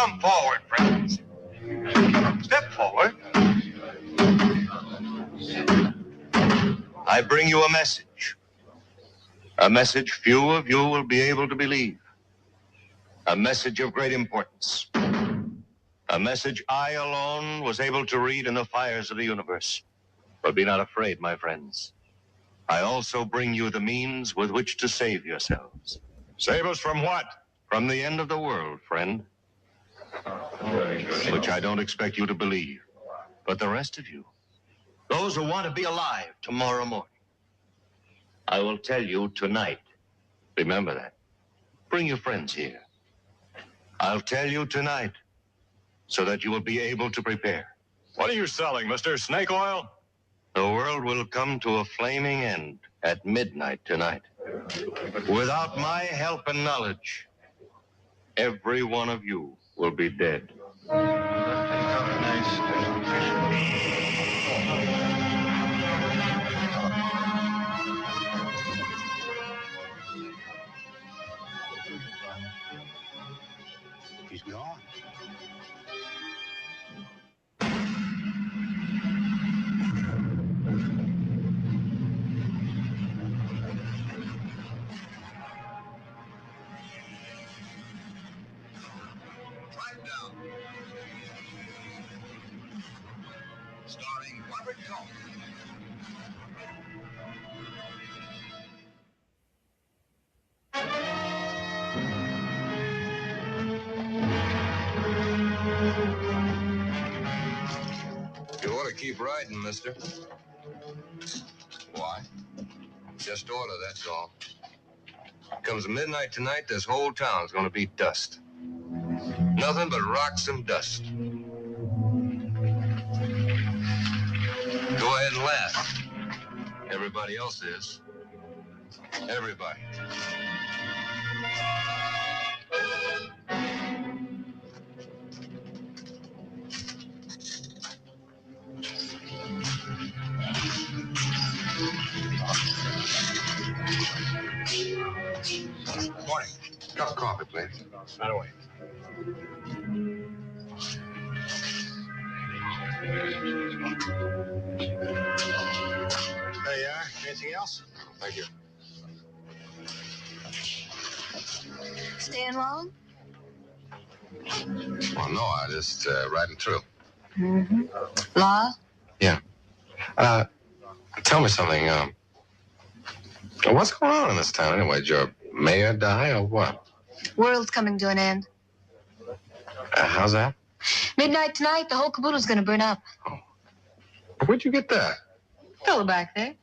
Come forward, friends. Step forward. I bring you a message. A message few of you will be able to believe. A message of great importance. A message I alone was able to read in the fires of the universe. But be not afraid, my friends. I also bring you the means with which to save yourselves. Save us from what? From the end of the world, friend. Which I don't expect you to believe. But the rest of you, those who want to be alive tomorrow morning, I will tell you tonight. Remember that. Bring your friends here. I'll tell you tonight so that you will be able to prepare. What are you selling, mister? Snake oil? The world will come to a flaming end at midnight tonight. Without my help and knowledge, every one of you will be dead. He's gone. Trackdown. Starring Robert Culp. You ought to keep riding, mister. Why? Just order, that's all. Comes midnight tonight, this whole town's gonna be dust. Nothing but rocks and dust. Go ahead and laugh. Everybody else is. Everybody. Morning. Cup of coffee, please. Right away. There you are. Anything else? Thank you. Staying long? Well, no, I just riding through. Mm-hmm. Law? Yeah. Tell me something. What's going on in this town anyway? Did your mayor die or what? World's coming to an end. How's that? Midnight tonight, the whole caboodle's gonna burn up. Oh. Where'd you get that? Fellow back there.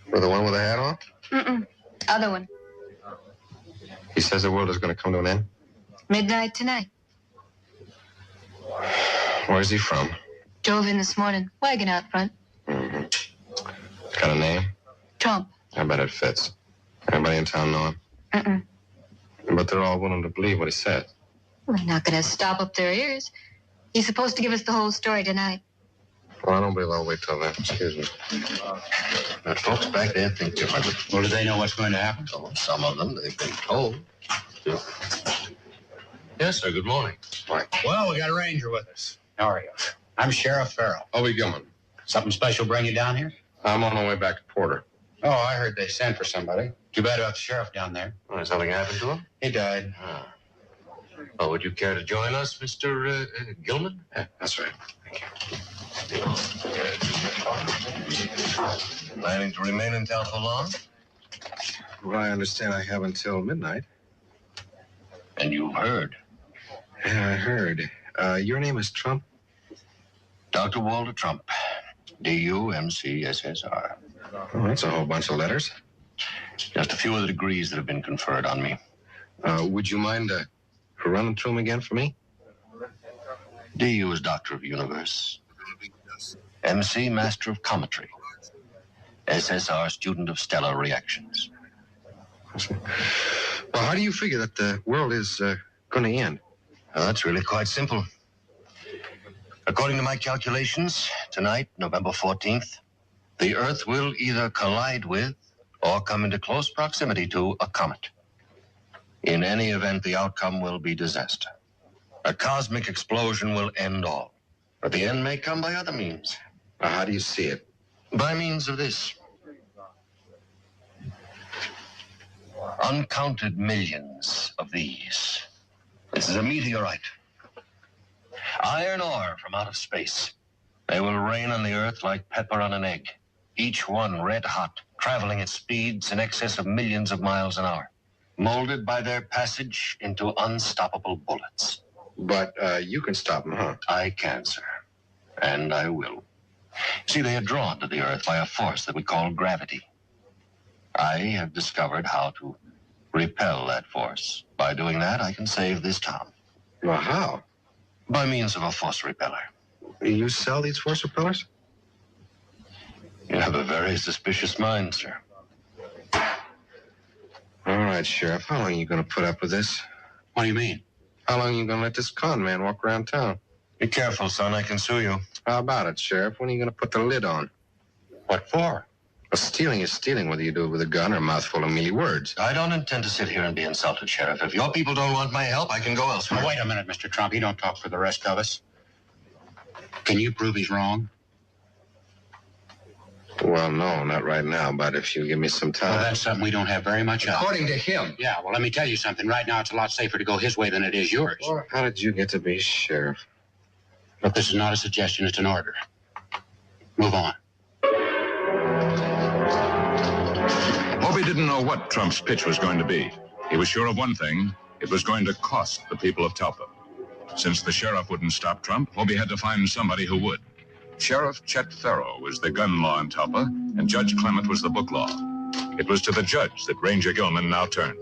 For the one with the hat on? Mm-mm. Other one. He says the world is going to come to an end? Midnight tonight. Where's he from? Drove in this morning. Wagon out front. Mm-hmm. Got a name? Trump. I bet it fits. Everybody in town know him? Mm-mm. But they're all willing to believe what he said. We're not gonna stop up their ears. He's supposed to give us the whole story tonight. Well, I don't believe I'll wait till then. Excuse me. The folks back there think differently. Well, do they know what's going to happen? Oh, some of them, they've been told. Yes, sir. Good morning. Well, we got a ranger with us. How are you? I'm Sheriff Farrell. Obi Gilman. Something special bring you down here? I'm on my way back to Porter. Oh, I heard they sent for somebody. Too bad about the sheriff down there. Oh, something happened to him? He died. Oh, would you care to join us, Mr. Gilman? Yeah, that's right. Thank you. Planning to remain in town for long? Well, I understand I have until midnight. And you've heard. Yeah, I heard. Your name is Trump? Dr. Walter Trump. D-U-M-C-S-S-R. Oh, that's a whole bunch of letters. Just a few of the degrees that have been conferred on me. Would you mind running through them again for me? D.U. is Doctor of Universe. M.C. Master of Cometry. S.S.R. Student of Stellar Reactions. Well, how do you figure that the world is going to end? That's really quite simple. According to my calculations, tonight, November 14th, the Earth will either collide with or come into close proximity to a comet. In any event, the outcome will be disaster. A cosmic explosion will end all. But the end may come by other means. How do you see it? By means of this. Uncounted millions of these. This is a meteorite. Iron ore from out of space. They will rain on the earth like pepper on an egg. Each one red hot, traveling at speeds in excess of millions of miles an hour. Molded by their passage into unstoppable bullets. But you can stop them, huh? I can, sir. And I will. See, they are drawn to the earth by a force that we call gravity. I have discovered how to repel that force. By doing that, I can save this town. Well, how? By means of a force repeller. You sell these force repellers? You have a very suspicious mind, sir. All right, Sheriff. How long are you going to put up with this? What do you mean? How long are you going to let this con man walk around town? Be careful, son. I can sue you. How about it, Sheriff? When are you going to put the lid on? What for? Well, stealing is stealing, whether you do it with a gun or a mouthful of mealy words. I don't intend to sit here and be insulted, Sheriff. If your people don't want my help, I can go elsewhere. Now, wait a minute, Mr. Trump. You don't talk for the rest of us. Can you prove he's wrong? Well, no, not right now, but if you give me some time. Well, that's something we don't have very much of. According to him. Yeah, well, let me tell you something. Right now, it's a lot safer to go his way than it is yours. Well, how did you get to be sheriff? Look, this is not a suggestion. It's an order. Move on. Bobby didn't know what Trump's pitch was going to be. He was sure of one thing. It was going to cost the people of Talpa. Since the sheriff wouldn't stop Trump, Bobby had to find somebody who would. Sheriff Chet Farrow was the gun law in Talpa, and Judge Clement was the book law. It was to the judge that Ranger Gilman now turned.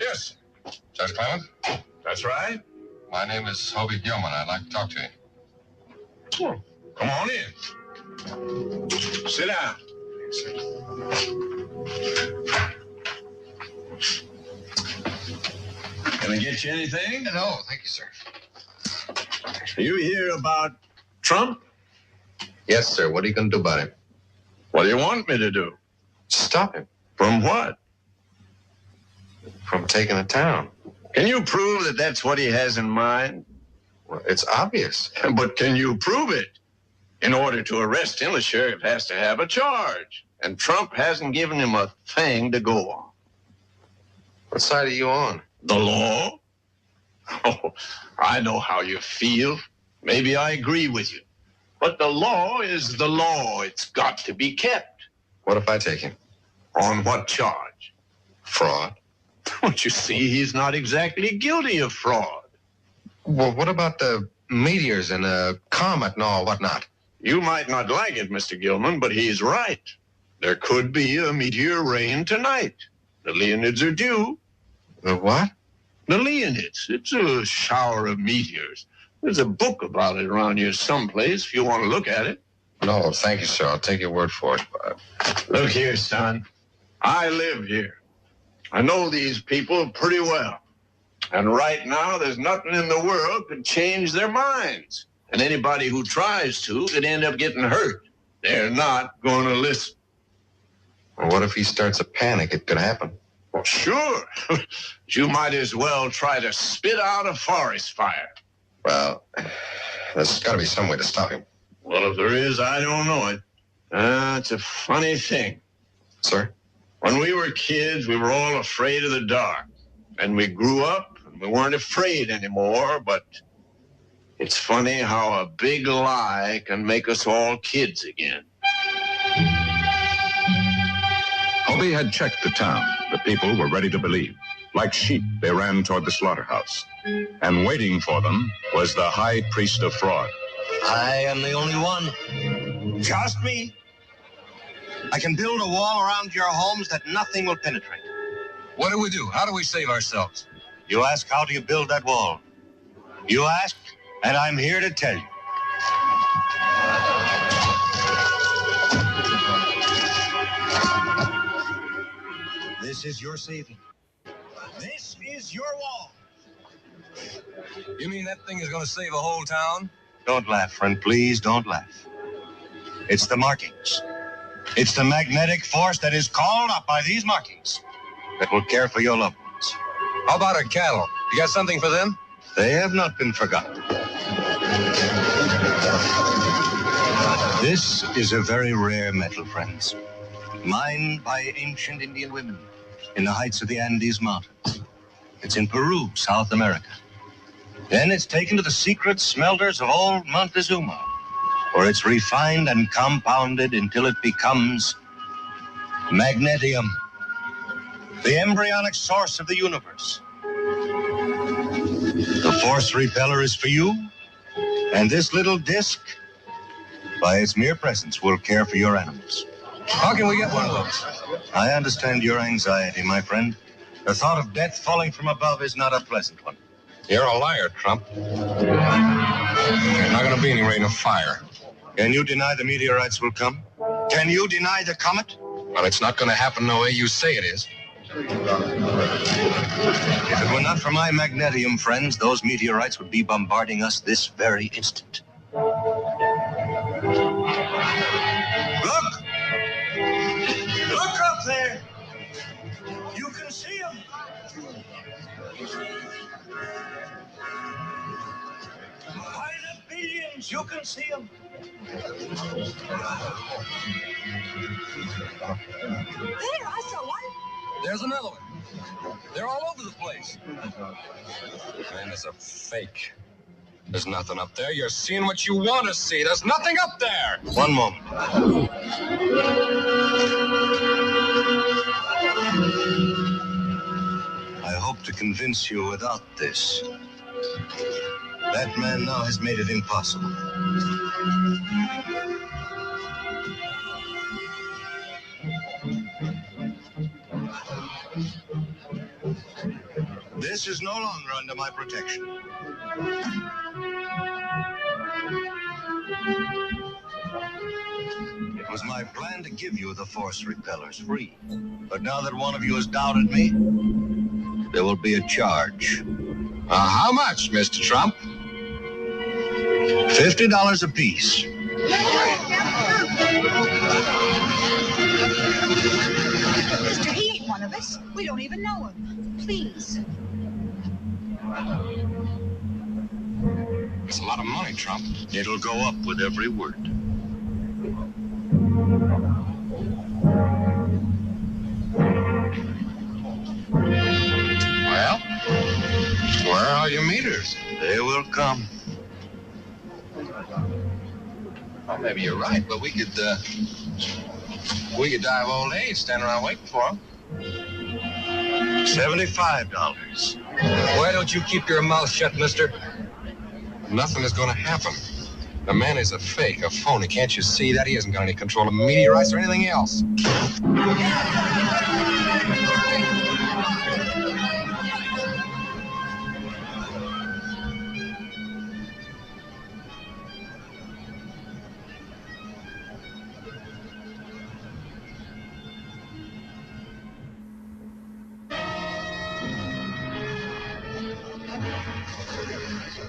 Yes. Judge Clement? That's right. My name is Hobie Gilman. I'd like to talk to you. Oh, come on in. Sit down. Can I get you anything? No, thank you, sir. You hear about Trump? Yes, sir. What are you going to do about him? What do you want me to do? Stop him From what? from taking the town. Can you prove that that's what he has in mind? Well, it's obvious. But can you prove it? In order to arrest him, the sheriff has to have a charge. And Trump hasn't given him a thing to go on. What side are you on? The law? Oh, I know how you feel. Maybe I agree with you. But the law is the law. It's got to be kept. What if I take him? On what charge? Fraud. Don't you see, he's not exactly guilty of fraud. Well, what about the meteors and the comet and all whatnot? You might not like it, Mr. Gilman, but he's right. There could be a meteor rain tonight. The Leonids are due. The what? The Leonids. It's a shower of meteors. There's a book about it around here someplace if you want to look at it. No, thank you, sir. I'll take your word for it. Look here, son. I live here. I know these people pretty well. And right now, there's nothing in the world could change their minds. And anybody who tries to could end up getting hurt. They're not going to listen. Well, what if he starts a panic? It could happen. Well, sure. You might as well try to spit out a forest fire. Well, there's got to be some way to stop him. Well, if there is, I don't know it. It's a funny thing. Sir? When we were kids, we were all afraid of the dark. And we grew up, and we weren't afraid anymore, but it's funny how a big lie can make us all kids again. Hobie had checked the town. The people were ready to believe. Like sheep, they ran toward the slaughterhouse. And waiting for them was the high priest of fraud. I am the only one. Just me. I can build a wall around your homes that nothing will penetrate. What do we do? How do we save ourselves? You ask, how do you build that wall? You ask, and I'm here to tell you. This is your saving. This is your wall. You mean that thing is going to save a whole town? Don't laugh, friend. Please don't laugh. It's the markings. It's the magnetic force that is called up by these markings that will care for your loved ones. How about our cattle? You got something for them? They have not been forgotten. This is a very rare metal, friends. Mined by ancient Indian women in the heights of the Andes Mountains. It's in Peru, South America. Then it's taken to the secret smelters of old Montezuma, where it's refined and compounded until it becomes magnetium, the embryonic source of the universe. The force repeller is for you, and this little disc, by its mere presence, will care for your animals. How can we get one of those? I understand your anxiety, my friend. The thought of death falling from above is not a pleasant one. You're a liar, Trump. There's not going to be any rain of fire. Can you deny the meteorites will come? Can you deny the comet? Well, it's not going to happen the way you say it is. If it were not for my magnetium, friends, those meteorites would be bombarding us this very instant. Look! Look up there! You can see them! By the billions, you can see them! There, I saw one. There's another one. They're all over the place. Man, it's a fake. There's nothing up there. You're seeing what you want to see. There's nothing up there. One moment. I hope to convince you without this. That man now has made it impossible. This is no longer under my protection. It was my plan to give you the force repellers free. But now that one of you has doubted me, there will be a charge. How much, Mr. Trump? $50 apiece. Mister, he ain't one of us. We don't even know him. Please. It's a lot of money, Trump. It'll go up with every word. Well, where are your meters? They will come. Well, maybe you're right, but we could die of old age standing around waiting for them. $75. Why don't you keep your mouth shut, mister? Nothing is going to happen. The man is a fake, a phony. Can't you see that? He hasn't got any control of meteorites or anything else.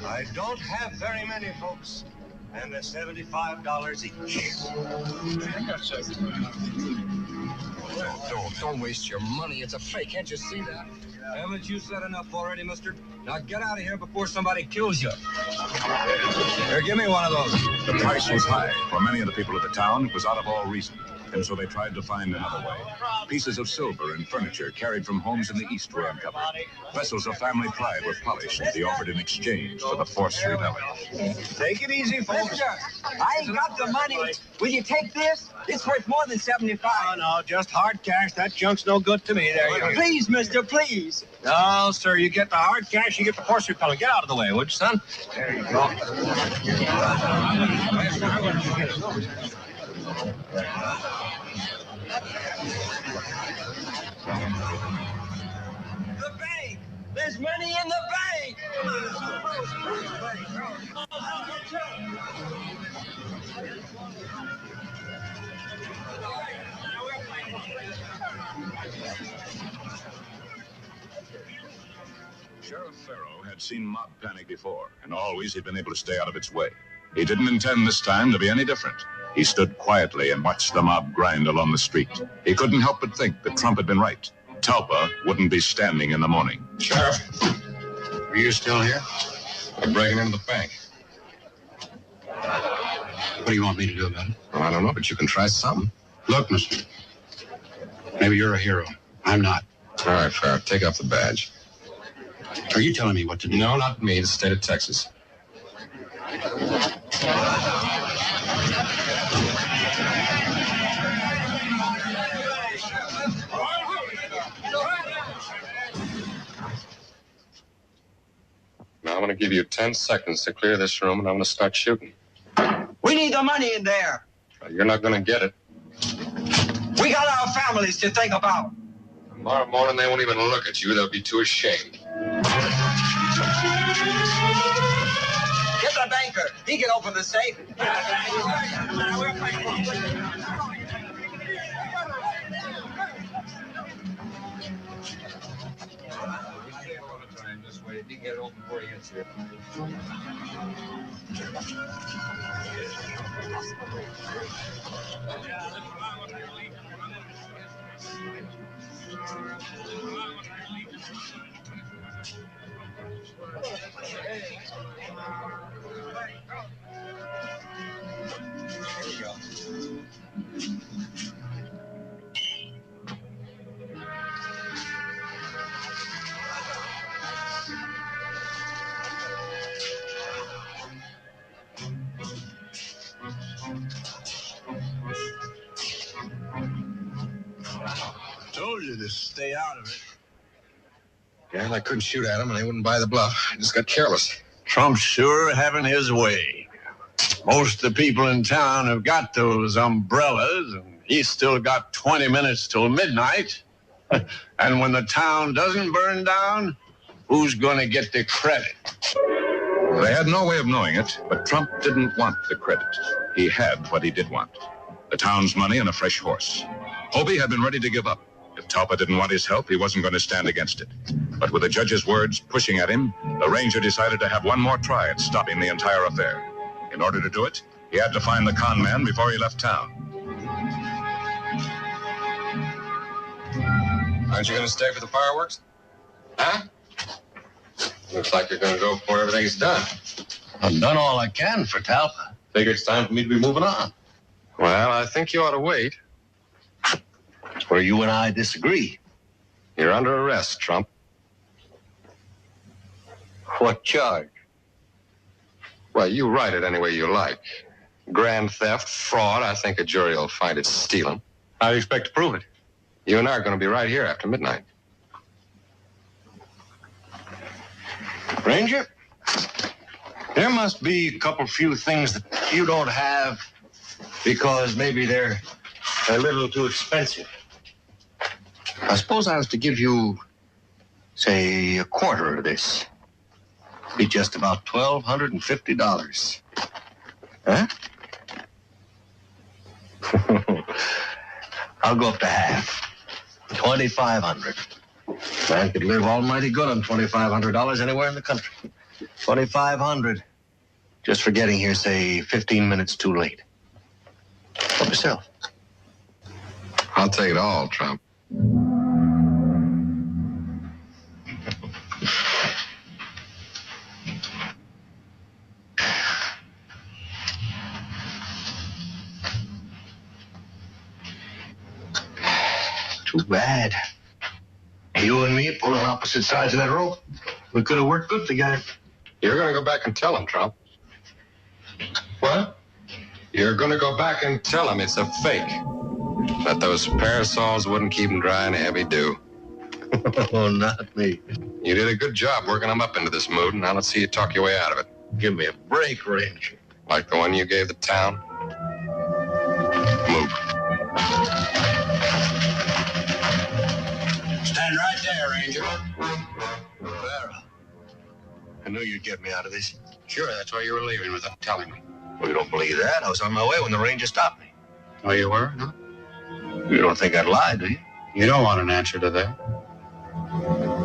I don't have very many, folks, and they're $75 each. Don't waste your money. It's a fake. Can't you see that? Haven't you said enough already, mister? Now get out of here before somebody kills you. Here, give me one of those. The price was high. For many of the people of the town, it was out of all reason. And so they tried to find another way. Pieces of silver and furniture carried from homes in the East were uncovered. Vessels of family pride were polished and be offered in exchange for the force repeller. Take it easy, folks. Mister, I ain't got the money. Will you take this? It's worth more than 75. Oh, no, just hard cash. That junk's no good to me. There you go. Please, mister, please. No, sir, you get the hard cash, you get the force repeller. Get out of the way, would you, son? There you go. The bank. There's money in the bank. Sheriff Farrow had seen mob panic before, and always he'd been able to stay out of its way. He didn't intend this time to be any different. He stood quietly and watched the mob grind along the street. He couldn't help but think that Trump had been right. Talpa wouldn't be standing in the morning. Sheriff, are you still here? I'm breaking into the bank. What do you want me to do about it? Well, I don't know, but you can try something. Look, mister, maybe you're a hero. I'm not. All right, fair. Take off the badge. Are you telling me what to do? No, not me. The state of Texas. Now I'm going to give you 10 seconds to clear this room, and I'm going to start shooting. We need the money in there. You're not going to get it. We got our families to think about. Tomorrow morning, they won't even look at you. They'll be too ashamed. Get the banker. He can open the safe. This way, he can get it open before he gets here. Told you to stay out of it. Yeah, I couldn't shoot at them, and they wouldn't buy the bluff. I just got careless. Trump's sure having his way. Most of the people in town have got those umbrellas, and he's still got 20 minutes till midnight. And when the town doesn't burn down, who's going to get the credit? They had no way of knowing it, but Trump didn't want the credit. He had what he did want: the town's money and a fresh horse. Hobie had been ready to give up. If Talpa didn't want his help, he wasn't going to stand against it. But with the judge's words pushing at him, the ranger decided to have one more try at stopping the entire affair. In order to do it, he had to find the con man before he left town. Aren't you going to stay for the fireworks? Huh? Looks like you're going to go before everything's done. I've done all I can for Talpa. Figure it's time for me to be moving on. Well, I think you ought to wait. Where you and I disagree. You're under arrest, Trump. What charge? Well, you write it any way you like. Grand theft, fraud, I think a jury will find it's stealing. How do you expect to prove it? You and I are going to be right here after midnight. Ranger, there must be a couple few things that you don't have because maybe they're a little too expensive. I suppose I was to give you, say, a quarter of this. Be just about $1,250. Huh? I'll go up to half. $2,500. Man could live almighty good on $2,500 anywhere in the country. $2,500. Just for getting here, say, 15 minutes too late. Help yourself. I'll take it all, Trump. Too bad. You and me pulling opposite sides of that rope. We could have worked good together. You're going to go back and tell him, Trump. What? You're going to go back and tell him it's a fake. That those parasols wouldn't keep him dry in a heavy dew. Oh, not me. You did a good job working him up into this mood, and now let's see you talk your way out of it. Give me a break, Ranger. Like the one you gave the town. Move. Stand right there, Ranger. Well, I knew you'd get me out of this. Sure, that's why you were leaving without telling me. Well, you don't believe that? I was on my way when the Ranger stopped me. Oh, you were? Huh? You don't think I'd lie, do you? You don't want an answer to that.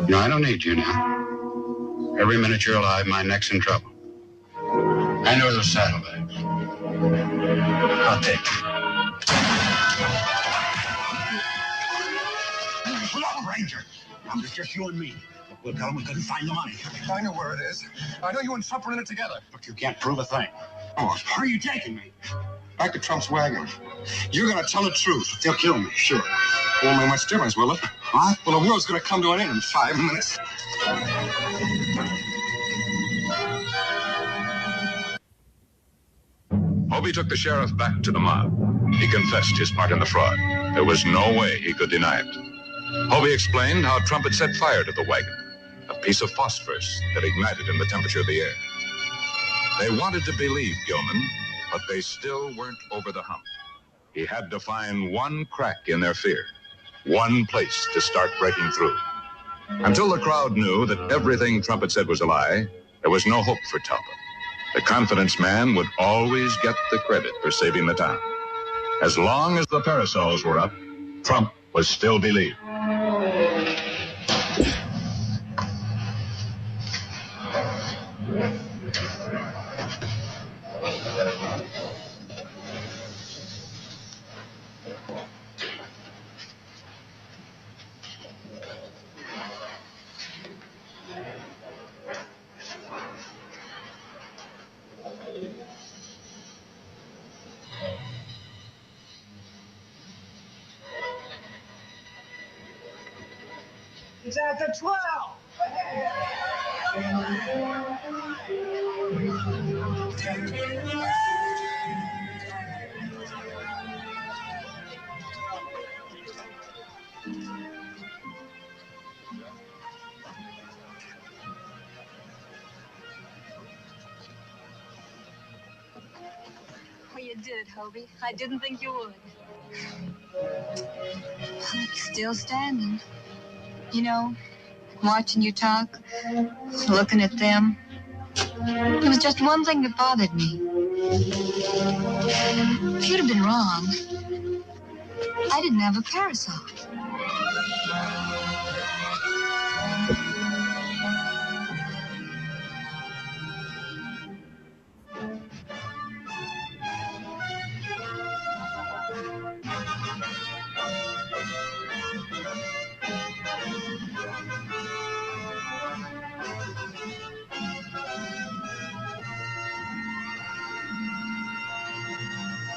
No, I don't need you now. Every minute you're alive, my neck's in trouble. I know those saddlebags. I'll take it. Hello, Ranger. It's just you and me. We'll tell them we couldn't find the money. I know where it is. I know you and Trump are in it together. But you can't prove a thing. Oh, where are you taking me? Back to Trump's wagon. You're going to tell the truth. They'll kill me, sure. Won't make much difference, will it? What? Well, the world's going to come to an end in 5 minutes. Hobie took the sheriff back to the mob. He confessed his part in the fraud. There was no way he could deny it. Hobie explained how Trump had set fire to the wagon, a piece of phosphorus that ignited in the temperature of the air. They wanted to believe Gilman, but they still weren't over the hump. He had to find one crack in their fear, one place to start breaking through. Until the crowd knew that everything Trump had said was a lie, there was no hope for Talpa. The confidence man would always get the credit for saving the town. As long as the parasols were up, Trump was still believed. It's after 12. Well, you did, Hobie. I didn't think you would. Still standing. You know, watching you talk, looking at them. There was just one thing that bothered me. If you'd have been wrong, I didn't have a parasol.